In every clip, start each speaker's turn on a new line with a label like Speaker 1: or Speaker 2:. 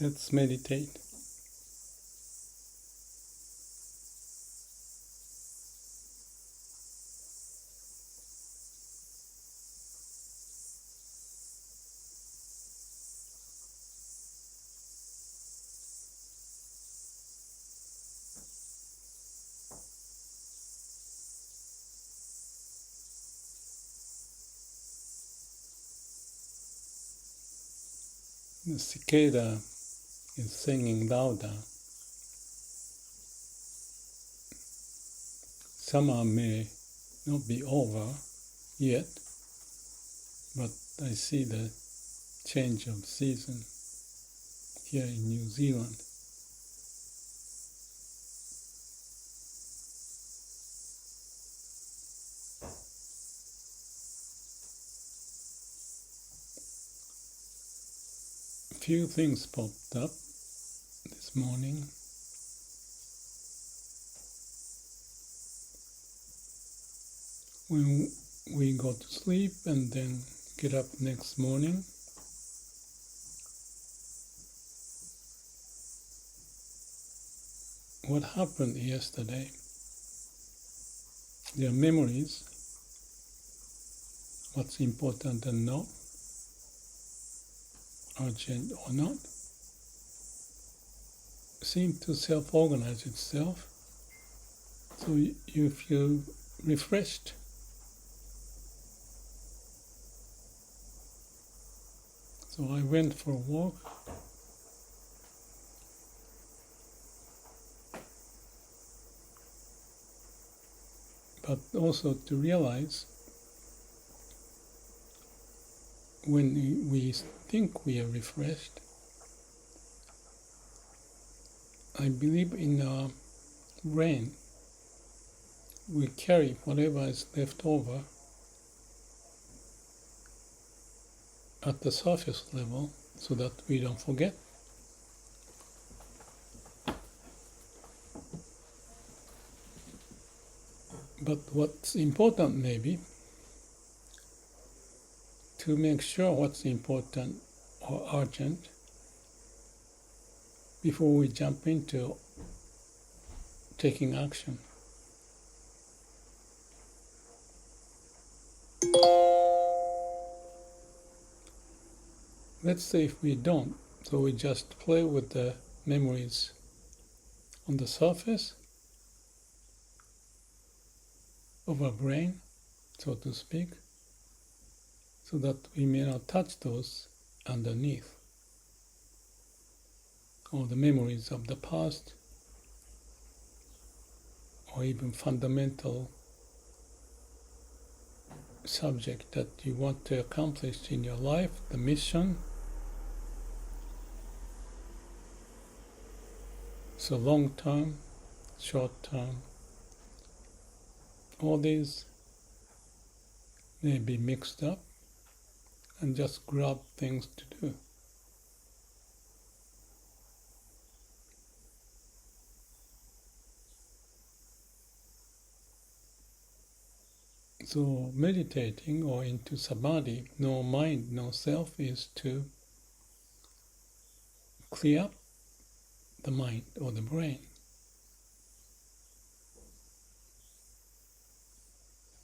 Speaker 1: Let's meditate. The cicada is singing louder. Summer may not be over yet, but I see the change of season here in New Zealand. A few things popped up this morning. When we go to sleep and then get up next morning, what happened yesterday? Their memories, what's important and not, urgent or not, seem to self-organize itself, so you feel refreshed. So I went for a walk. But also to realize when we think we are refreshed, I believe in our brain we carry whatever is left over at the surface level so that we don't forget. But what's important maybe to make sure what's important or urgent before we jump into taking action. Let's say if we don't, so we just play with the memories on the surface of our brain, so to speak, so that we may not touch those underneath, or the memories of the past, or even fundamental subject that you want to accomplish in your life, the mission. So long term, short term, all these may be mixed up and just grab things to do. So meditating or into samadhi, no mind, no self, is to clear up the mind or the brain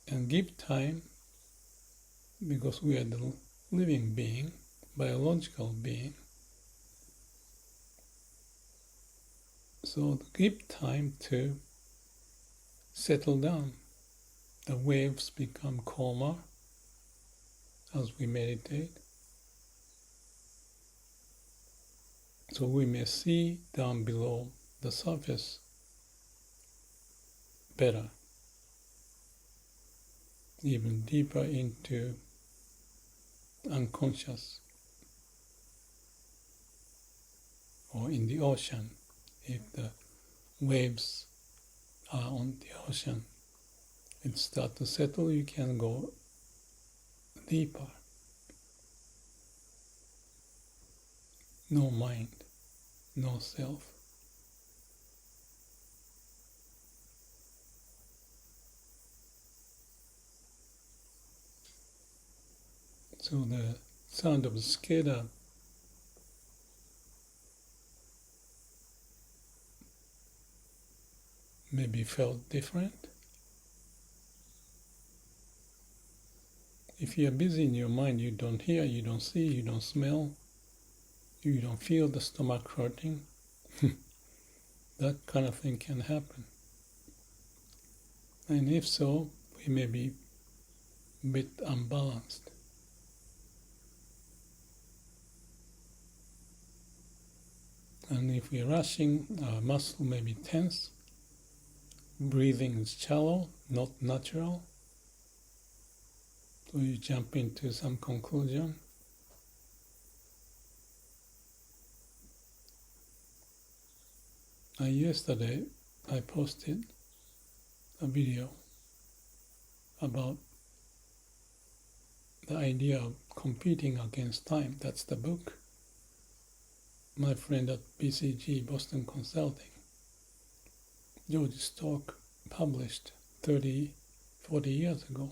Speaker 1: and give time, because we are the living being, biological being. So give time to settle down. The waves become calmer as we meditate. So we may see down below the surface better, even deeper into unconscious, or in the ocean. If the waves are on the ocean and start to settle, you can go deeper. No mind, no self. So the sound of the cicada maybe felt different. If you are busy in your mind, you don't hear, you don't see, you don't smell, you don't feel the stomach hurting. That kind of thing can happen. And if so, we may be a bit unbalanced. And if we're rushing, our muscle may be tense, breathing is shallow, not natural. So you jump into some conclusion. Yesterday, I posted a video about the idea of competing against time. That's the book my friend at BCG, Boston Consulting, George Stock, published 40 years ago.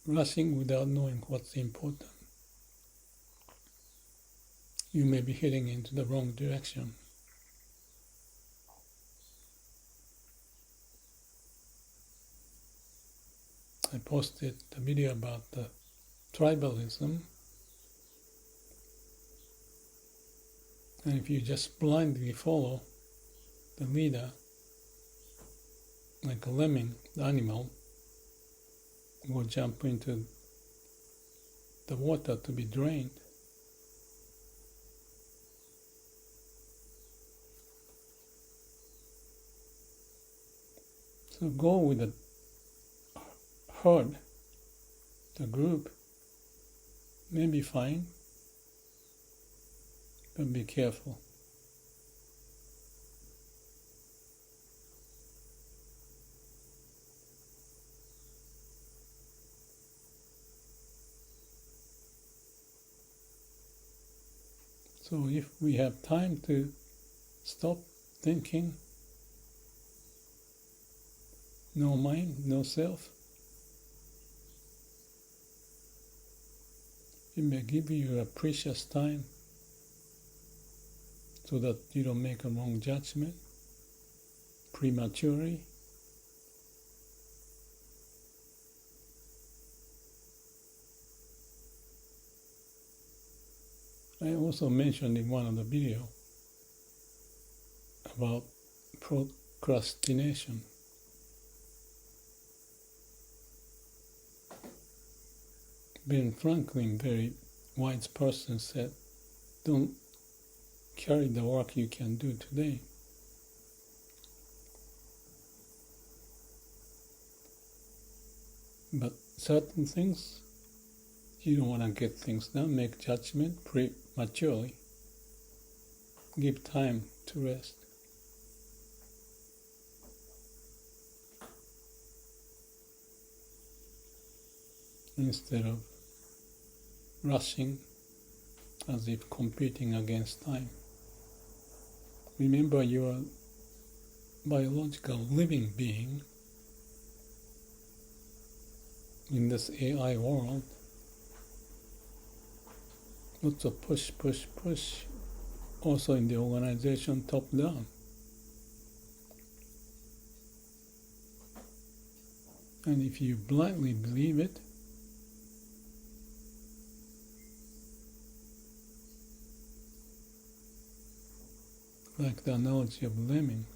Speaker 1: Rushing without knowing what's important. You may be heading into the wrong direction. I posted a video about the tribalism, and if you just blindly follow the leader, like a lemming, the animal will jump into the water to be drained. So go with the herd, the group, may be fine, but be careful. So if we have time to stop thinking, no mind, no self, it may give you a precious time so that you don't make a wrong judgment prematurely. I also mentioned in one of the videos about procrastination. Ben Franklin, very wise person, said, don't carry the work you can do today. But certain things, you don't want to get things done, make judgment prematurely. Give time to rest. Instead of rushing as if competing against time. Remember, you are a biological living being in this AI world. Lots of push, also in the organization top down. And if you blindly believe it, like the analogy of lemming,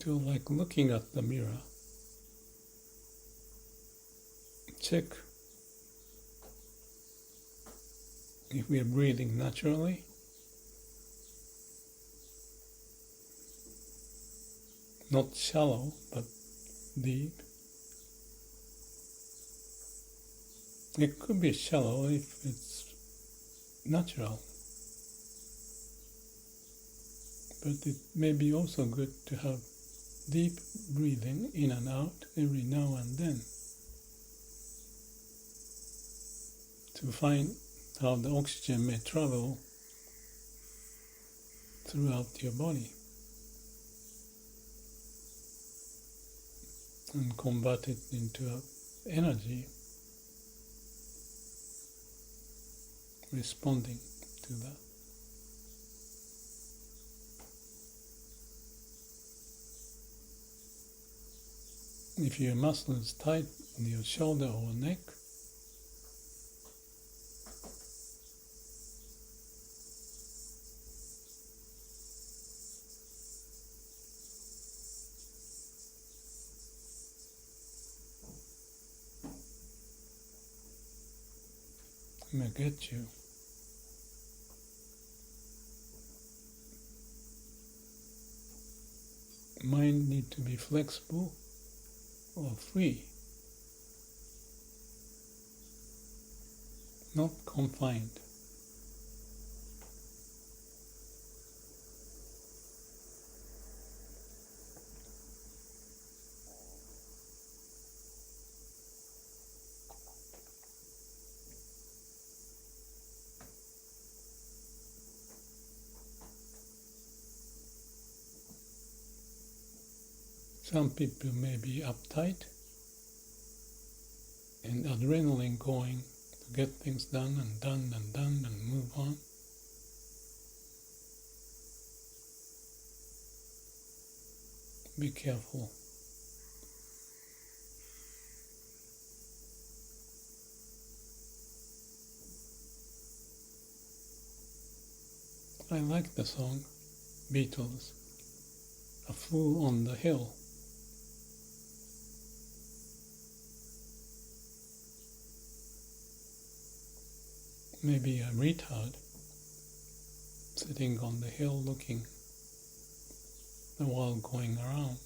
Speaker 1: to like looking at the mirror, check if we are breathing naturally, not shallow but deep. It could be shallow if it's natural, but it may be also good to have deep breathing in and out every now and then to find how the oxygen may travel throughout your body and convert it into energy responding to that. If your muscle is tight in your shoulder or neck, it may get you. Mind need to be flexible or free, not confined. Some people may be uptight and adrenaline going to get things done and move on. Be careful. I like the song Beatles, A Fool on the Hill. Maybe a retard sitting on the hill looking the world going around.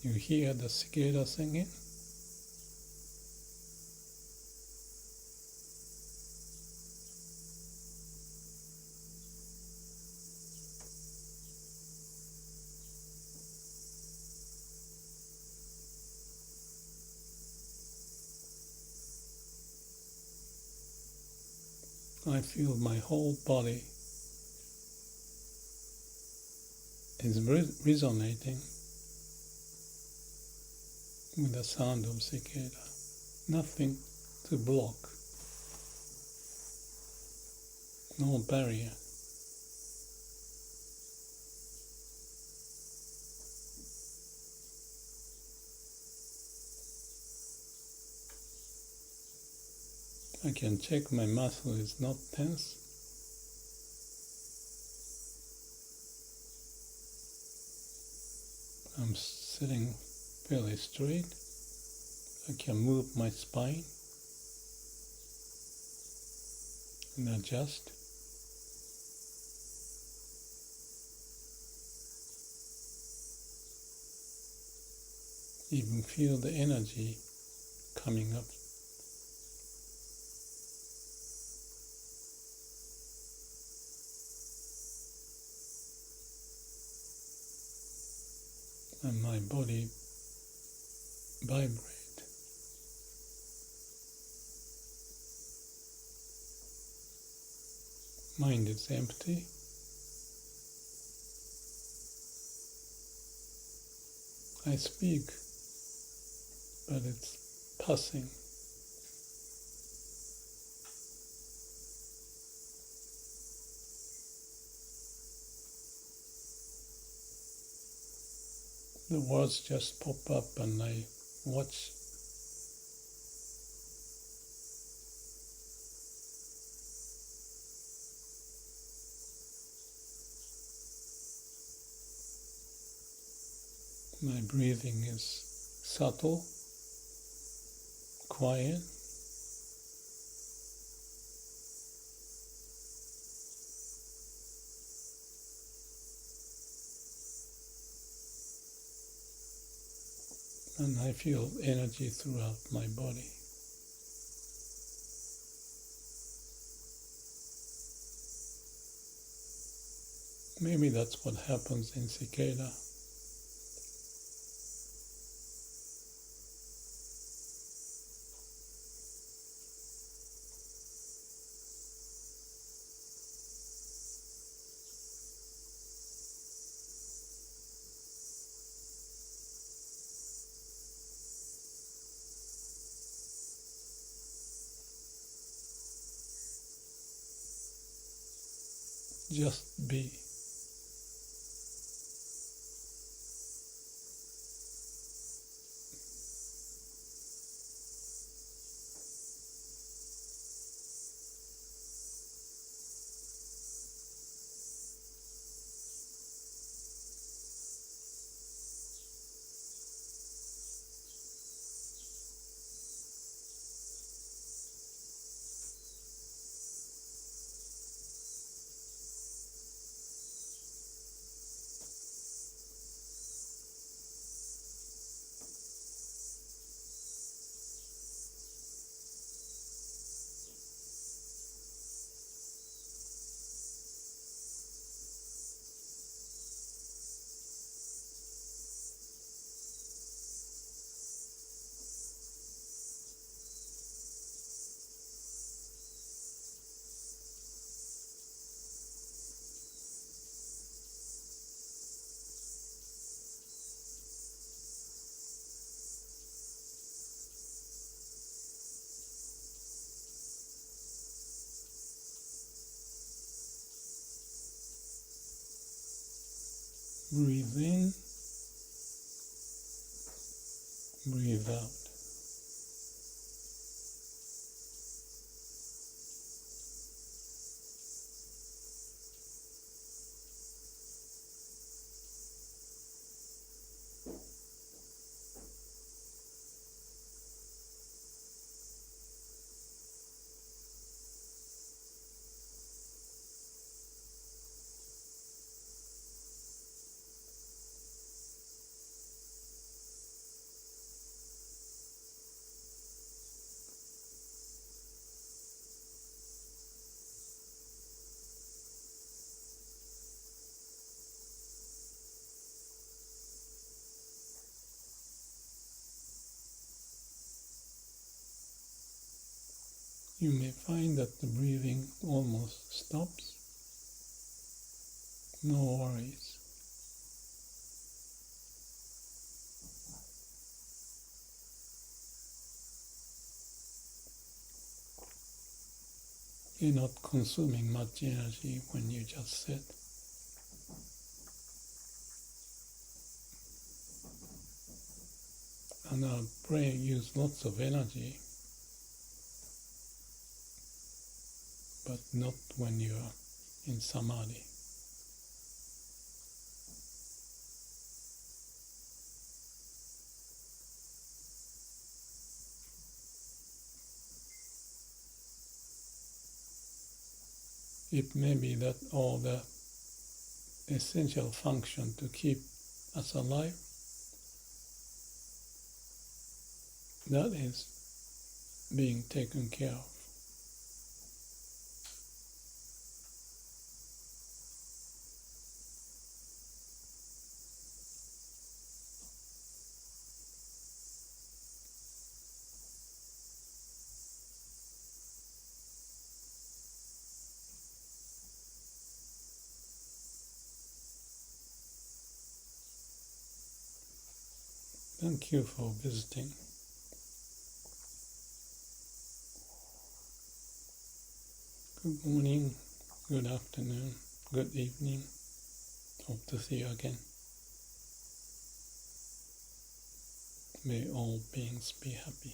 Speaker 1: You hear the cicada singing? I feel my whole body is resonating with the sound of cicada. Nothing to block, no barrier. I can check my muscle is not tense. I'm sitting fairly straight. I can move my spine and adjust. Even feel the energy coming up. And my body vibrate. Mind is empty. I speak, but it's passing. The words just pop up and I watch. My breathing is subtle, quiet, and I feel energy throughout my body. Maybe that's what happens in Cicada. Just be. Breathe in, breathe out. You may find that the breathing almost stops. No worries. You're not consuming much energy when you just sit. And our brain uses lots of energy, but not when you are in samadhi. It may be that all the essential function to keep us alive, that is being taken care of. Thank you for visiting. Good morning, good afternoon, good evening. Hope to see you again. May all beings be happy.